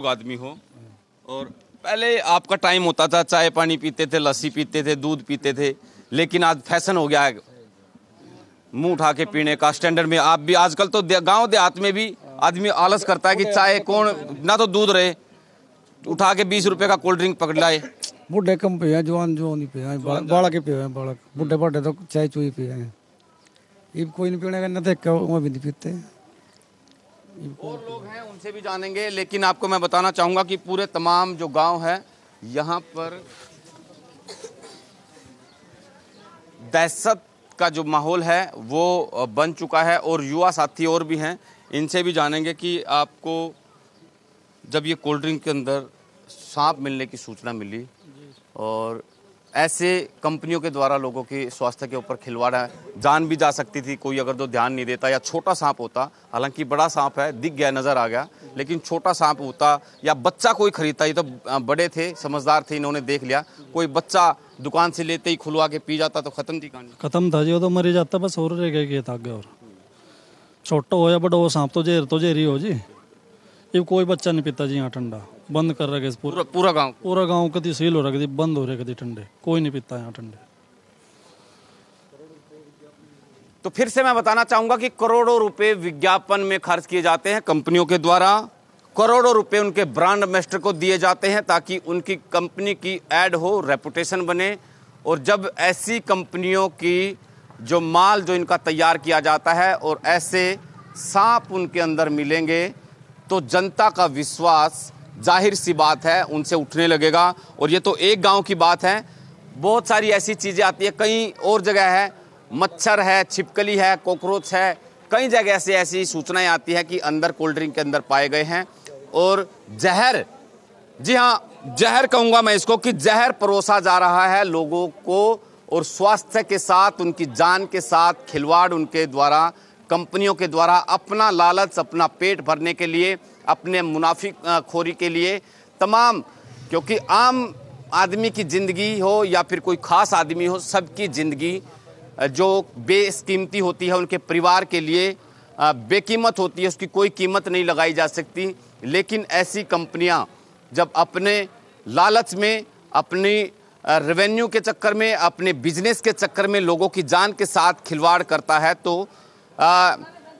आदमी हो और पहले आपका टाइम होता था, चाय पानी पीते थे, लस्सी पीते थे, दूध पीते थे, लेकिन आज फैशन हो गया है मुंह उठा के पीने का। स्टैंडर्ड में आप भी आजकल तो गांव देहात में भी आदमी आलस करता है कि चाय कौन ना तो दूध रहे, उठा के 20 रुपए का कोल्ड ड्रिंक पकड़ लाए। बुढ़े कम पिए हैं, जवान जो नहीं पिए हैं, बालक ही पिए हैं, बालक बुढ़े बुढ़े तो चाय चुई पिए हैं। ये कोई नहीं पीने का, न देख वो भी नहीं पीते। और लोग हैं उनसे भी जानेंगे, लेकिन आपको मैं बताना चाहूंगा कि पूरे तमाम जो गांव है यहाँ पर दहशत का जो माहौल है वो बन चुका है। और युवा साथी और भी हैं, इनसे भी जानेंगे कि आपको जब ये कोल्ड ड्रिंक के अंदर सांप मिलने की सूचना मिली और ऐसे कंपनियों के द्वारा लोगों के स्वास्थ्य के ऊपर खिलवाड़ है, जान भी जा सकती थी कोई अगर तो ध्यान नहीं देता, या छोटा सांप होता, हालांकि बड़ा सांप है दिख गया नजर आ गया, लेकिन छोटा सांप होता या बच्चा कोई खरीदता, ये तो बड़े थे समझदार थे, इन्होंने देख लिया, कोई बच्चा दुकान से लेते ही खुलवा के पी जाता तो खत्म थी कहानी। खत्म था जी, वो तो मरी जाता बस, और रह गया आगे। और छोटा हो या बड़ा हो सांप तो जेरी हो जी। ये कोई बच्चा नहीं पीता जी यहाँ ठंडा, बंद कर रखे पूरा गांव कभी सील हो रखे, बंद हो रहे कभी ठंडे, कोई नहीं पीता यहाँ ठंडे। तो फिर से मैं बताना चाहूंगा कि करोड़ों रुपए विज्ञापन में खर्च किए जाते हैं कंपनियों के द्वारा, करोड़ों रुपए उनके ब्रांड एम्बेसडर को दिए जाते हैं ताकि उनकी कंपनी की एड हो, रेपुटेशन बने। और जब ऐसी कंपनियों की जो माल जो इनका तैयार किया जाता है और ऐसे सांप उनके अंदर मिलेंगे तो जनता का विश्वास जाहिर सी बात है उनसे उठने लगेगा। और ये तो एक गांव की बात है, बहुत सारी ऐसी चीज़ें आती है, कई और जगह है, मच्छर है, छिपकली है, कॉकरोच है, कई जगह से ऐसी सूचनाएं आती है कि अंदर कोल्ड ड्रिंक के अंदर पाए गए हैं। और जहर, जी हाँ जहर कहूँगा मैं इसको, कि जहर परोसा जा रहा है लोगों को और स्वास्थ्य के साथ, उनकी जान के साथ खिलवाड़ उनके द्वारा, कंपनियों के द्वारा, अपना लालच, अपना पेट भरने के लिए, अपने मुनाफिकखोरी के लिए तमाम, क्योंकि आम आदमी की ज़िंदगी हो या फिर कोई ख़ास आदमी हो, सबकी ज़िंदगी जो बेकीमती होती है उनके परिवार के लिए बेकीमत होती है, उसकी कोई कीमत नहीं लगाई जा सकती। लेकिन ऐसी कंपनियां जब अपने लालच में, अपनी रेवेन्यू के चक्कर में, अपने बिजनेस के चक्कर में लोगों की जान के साथ खिलवाड़ करता है तो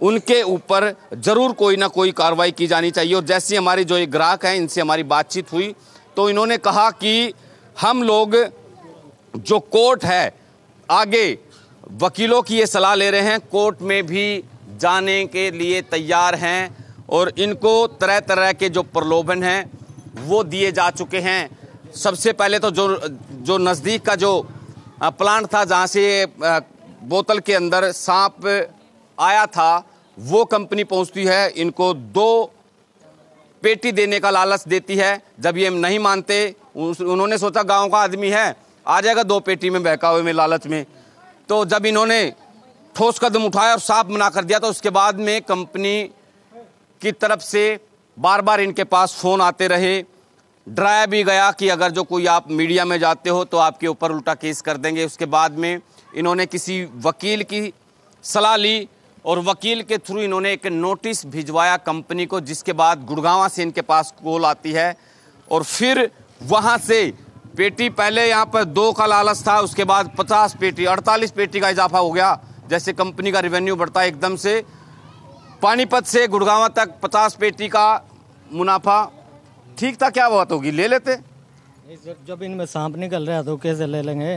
उनके ऊपर ज़रूर कोई ना कोई कार्रवाई की जानी चाहिए। और जैसे हमारी जो एक ग्राहक हैं, इनसे हमारी बातचीत हुई तो इन्होंने कहा कि हम लोग जो कोर्ट है, आगे वकीलों की ये सलाह ले रहे हैं, कोर्ट में भी जाने के लिए तैयार हैं और इनको तरह तरह के जो प्रलोभन हैं वो दिए जा चुके हैं। सबसे पहले तो जो नज़दीक का जो प्लांट था जहाँ से बोतल के अंदर सांप आया था, वो कंपनी पहुंचती है, इनको 2 पेटी देने का लालच देती है। जब ये नहीं मानते, उन्होंने सोचा गांव का आदमी है, आ जाएगा 2 पेटी में बहकावे में, लालच में। तो जब इन्होंने ठोस कदम उठाया और साफ मना कर दिया तो उसके बाद में कंपनी की तरफ से बार बार इनके पास फ़ोन आते रहे, डराया भी गया कि अगर जो कोई आप मीडिया में जाते हो तो आपके ऊपर उल्टा केस कर देंगे। उसके बाद में इन्होंने किसी वकील की सलाह ली और वकील के थ्रू इन्होंने एक नोटिस भिजवाया कंपनी को, जिसके बाद गुड़गांव से इनके पास कॉल आती है और फिर वहाँ से पेटी, पहले यहाँ पर 2 का लालच था, उसके बाद 50 पेटी, 48 पेटी का इजाफा हो गया। जैसे कंपनी का रेवेन्यू बढ़ता है एकदम से, पानीपत से गुड़गांव तक 50 पेटी का मुनाफा। ठीक था, क्या बात होगी, ले लेते। जब इनमें सांप निकल रहा है तो कैसे ले लेंगे?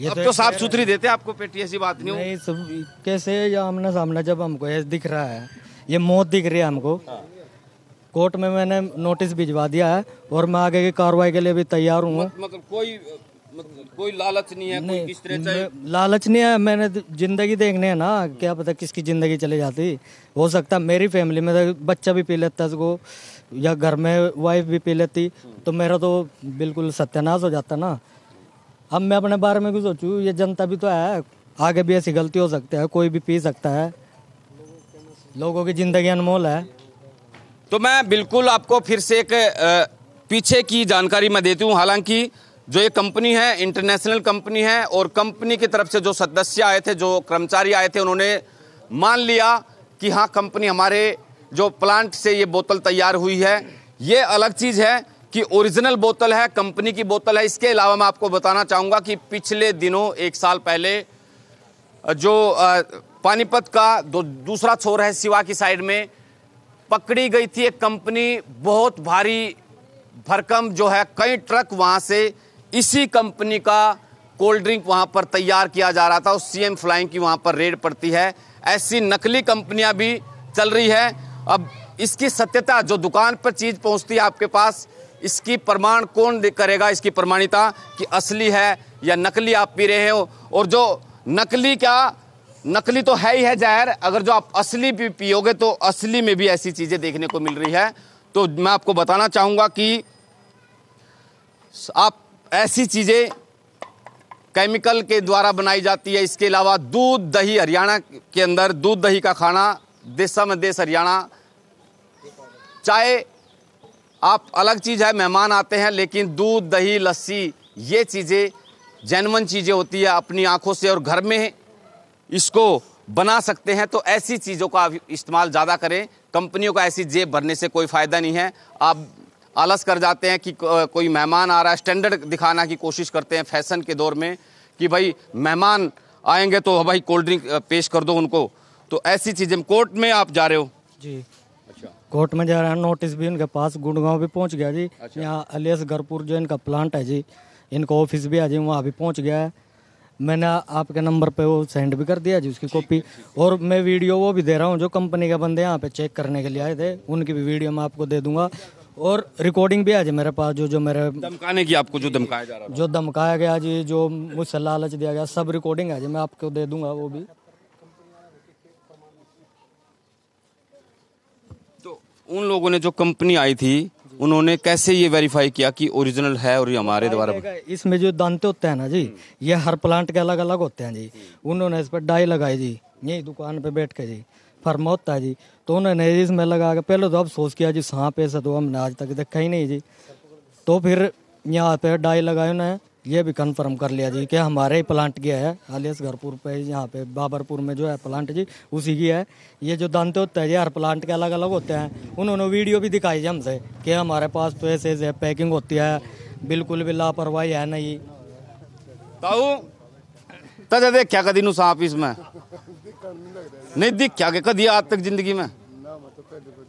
अब तो साफ सुथरी देते आपको पेटी, ऐसी बात नहीं सब कैसे, या आमने सामने जब हमको ये दिख रहा है, ये मौत दिख रही है हमको, कोर्ट में मैंने नोटिस भिजवा दिया है और मैं आगे की कार्रवाई के लिए भी तैयार हूँ। मतलब कोई लालच नहीं है, कोई किस तरह से लालच नहीं है, मैंने जिंदगी देखने है ना, क्या पता किसकी जिंदगी चली जाती। हो सकता है मेरी फैमिली में तो बच्चा भी पी लेता इसको, या घर में वाइफ भी पी लेती, तो मेरा तो बिल्कुल सत्यानाश हो जाता ना। अब मैं अपने बारे में भी सोचूं, ये जनता भी तो है, आगे भी ऐसी गलती हो सकती है, कोई भी पी सकता है, लोगों की जिंदगी अनमोल है। तो मैं बिल्कुल आपको फिर से एक पीछे की जानकारी मैं देती हूँ। हालांकि जो ये कंपनी है इंटरनेशनल कंपनी है और कंपनी की तरफ से जो सदस्य आए थे, जो कर्मचारी आए थे, उन्होंने मान लिया कि हाँ कंपनी हमारे जो प्लांट से ये बोतल तैयार हुई है ये अलग चीज़ है कि ओरिजिनल बोतल है, कंपनी की बोतल है। इसके अलावा मैं आपको बताना चाहूँगा कि पिछले दिनों 1 साल पहले जो पानीपत का दूसरा छोर है सिवा की साइड में पकड़ी गई थी एक कंपनी, बहुत भारी भरकम जो है कई ट्रक वहाँ से इसी कंपनी का कोल्ड ड्रिंक वहाँ पर तैयार किया जा रहा था। उस सीएम फ्लाइंग की वहाँ पर रेड पड़ती है। ऐसी नकली कंपनियाँ भी चल रही है। अब इसकी सत्यता, जो दुकान पर चीज़ पहुँचती है आपके पास, इसकी प्रमाण कौन करेगा, इसकी प्रमाणिता कि असली है या नकली आप पी रहे हो। और जो नकली, क्या नकली तो है ही है ज़ाहिर, अगर जो आप असली भी पियोगे तो असली में भी ऐसी चीज़ें देखने को मिल रही है। तो मैं आपको बताना चाहूँगा कि आप ऐसी चीज़ें केमिकल के द्वारा बनाई जाती है। इसके अलावा दूध दही, हरियाणा के अंदर दूध दही का खाना, देशा में देश हरियाणा। चाय आप अलग चीज़ है, मेहमान आते हैं, लेकिन दूध दही लस्सी ये चीज़ें जेन्युइन चीज़ें होती है, अपनी आंखों से और घर में इसको बना सकते हैं। तो ऐसी चीज़ों का इस्तेमाल ज़्यादा करें। कंपनियों का ऐसी जेब भरने से कोई फ़ायदा नहीं है। आप आलस कर जाते हैं कि कोई मेहमान आ रहा है, स्टैंडर्ड दिखाना की कोशिश करते हैं फैशन के दौर में कि भाई मेहमान आएंगे तो भाई कोल्ड ड्रिंक पेश कर दो उनको। तो ऐसी चीज़ें, कोर्ट में आप जा रहे हो जी, अच्छा, कोर्ट में जा रहा है। नोटिस भी उनके पास गुड़गांव भी पहुंच गया जी। यहाँ अलियास गरपुर जो इनका प्लांट है जी, इनका ऑफिस भी है जी, वहाँ भी पहुंच गया है। मैंने आपके नंबर पे वो सेंड भी कर दिया जी उसकी कॉपी, और मैं वीडियो वो भी दे रहा हूँ जो कंपनी के बंदे यहाँ पे चेक करने के लिए आए थे, उनकी भी वीडियो मैं आपको दे दूंगा। और रिकॉर्डिंग भी है जी मेरे पास, जो मेरे धमकाने की, आपको जो धमकाया जा रहा था, जो धमकाया गया जी, जो मुझसे लालच दिया गया, सब रिकॉर्डिंग है जी, मैं आपको दे दूंगा वो भी। तो उन लोगों ने, जो कंपनी आई थी, उन्होंने कैसे ये वेरीफाई किया कि ओरिजिनल है और ये हमारे द्वारा? इसमें जो दांते होते हैं ना जी, ये हर प्लांट के अलग अलग होते हैं जी। उन्होंने इस पर डाई लगाई जी, यही दुकान पे बैठ के जी, फर्म होता है जी, तो उन्होंने इसमें लगा के पहले तो अब सोच किया जी सांप ऐसा तो हमने आज तक देखा ही नहीं जी। तो फिर यहाँ पे डाई लगाई उन्हें, ये भी कंफर्म कर लिया जी कि हमारे ही प्लांट की है, अलियास गरपुर पे, यहाँ पे बाबरपुर में जो है प्लांट जी, उसी की है। ये जो दांते होते हैं जी, हर प्लांट के अलग अलग होते हैं। उन्होंने वीडियो भी दिखाई जी हमसे कि हमारे पास तो ऐसे ऐसे पैकिंग होती है, बिल्कुल भी लापरवाही है नहीं। ताऊ तजा देख क्या कदी नु सांप इसमें नहीं दिख क्या के कदी आज तक जिंदगी में?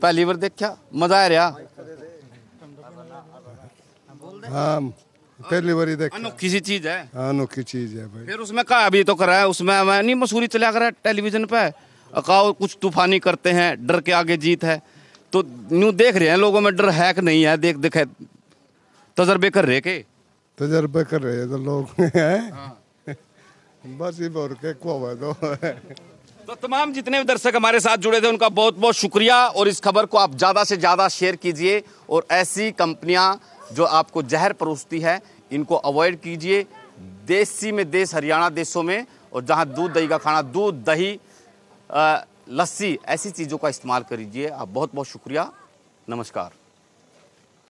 पहली बार देख क्या, मजा आ रहा? हाँ, पहली बार देख। अनोखी सी चीज है, अनोखी चीज है भाई। फिर उसमें कहा अभी तो कर रहा है, उसमें मैं नहीं मसूरी चला कर टेलीविजन पे अकाउ कुछ तूफानी करते हैं, डर के आगे जीत है। तो न्यू देख रहे हैं लोगों में डर है कि नहीं है, देख देखे तजर्बे कर रहे के, तजर्बे कर रहे हैं तो लोग हैं। बस ये बोल के तो तमाम जितने भी दर्शक हमारे साथ जुड़े थे उनका बहुत बहुत शुक्रिया। और इस खबर को आप ज़्यादा से ज़्यादा शेयर कीजिए, और ऐसी कंपनियां जो आपको जहर परोसती है इनको अवॉइड कीजिए। देसी में देश हरियाणा देशों में, और जहां दूध दही का खाना, दूध दही लस्सी, ऐसी चीज़ों का इस्तेमाल करिए। आप बहुत बहुत शुक्रिया, नमस्कार।